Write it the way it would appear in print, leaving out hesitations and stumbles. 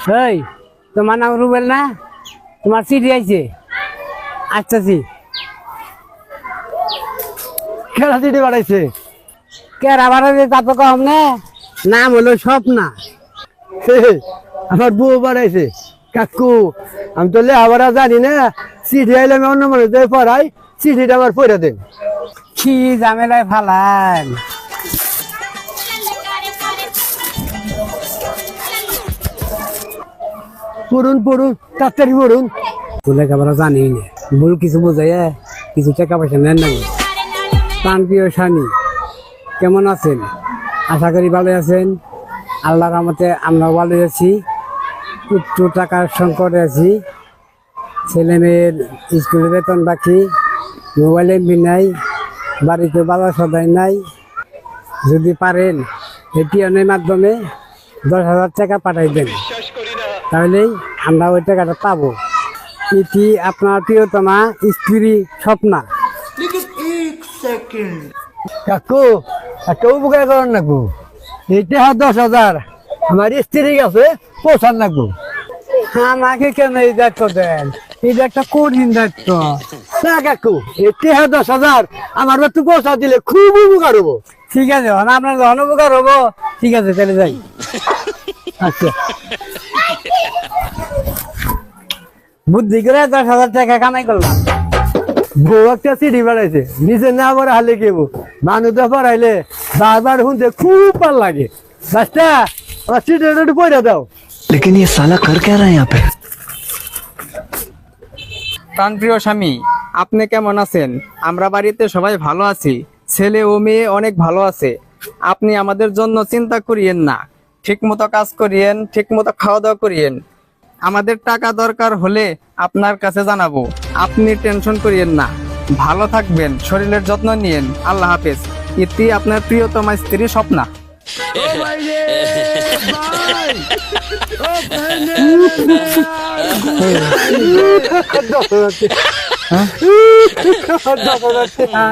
এই তোমার নাম রুবেল না? তোমার চিঠি আইছে, আসতেছি। কেরা চিঠি পাঠাইছে? কেরা বাড়াবে তা তো কম না, নাম হলো স্বপ্না। আমার বউ পাঠাইছে। কাকু আমি তো লেখাপড়া জানি না, চিঠি আইলে আমি অন্য মানুষ দিয়ে পড়াই, চিঠিটা আবার পড়ে দেন। কি ঝামেলায় ফালান। পড়ুন পড়ুন, তাড়াতাড়ি পড়ুন। তুলে লেখাপড়া জানি না, ভুল কিছু বোঝাই কিছু টাকা পয়সা নেন না। প্রাণপ্রিয় স্বামী, কেমন আছেন? আশা করি ভালো আছেন। আল্লাহর রহমতে আমরাও ভালো আছি। একটু টাকার সংকটে আছি। ছেলে মেয়ের স্কুলের বেতন বাকি, মোবাইল এমবি নাই, বাড়িতে বাজার সদাই নাই। যদি পারেন এটিএমের মাধ্যমে 10,000 টাকা পাঠাই দেন, তাহলেই আমরা ওই টাকাটা পাবো। এটি আপনার প্রিয়তমা স্ত্রী স্বপ্না। কাকু একটা উপকার করেন নাকু, এইটা 10,000 আমার স্ত্রীর কাছে পৌঁছান নাকু। আমাকে কেন এই দায়িত্ব দেন? এটা একটা কঠিন দায়িত্ব। না কাকু, এইটা 10,000 আমার একটু পৌঁছা দিলে খুব উপকার হবো। ঠিক আছে, আপনার যখন উপকার হবো, ঠিক আছে তাহলে যাই। আচ্ছা বুদ্ধি করে 10,000 টাকা কামাই করলাম। বউ একটা চিঠি পাঠাইছে, নিজে না পড়া হালে কেবো, মানুষটা পড়াইলে বারবার শুনতে খুব ভালো লাগে। রাস্তা আমার চিঠিটা একটু পড়ে দাও। लेकिन ये साला कर क्या रहा है यहाँ पे? প্রাণপ্রিয় স্বামী, আপনি কেমন আছেন? আমরা বাড়িতে সবাই ভালো আছি। ছেলে ও মেয়ে অনেক ভালো আছে। আপনি আমাদের জন্য চিন্তা করিয়েন না। ঠিক মতো কাজ করিয়েন, ঠিক মতো খাওয়া দাওয়া করিয়েন। আমাদের টাকা দরকার হলে আপনার কাছে জানাবো। আপনি টেনশন করিয়েন না। ভালো থাকবেন, শরীরের যত্ন নিয়েন। আল্লাহ হাফেজ। ইতি আপনার প্রিয়তমা স্ত্রী স্বপ্না। দশ হাজার টাকা।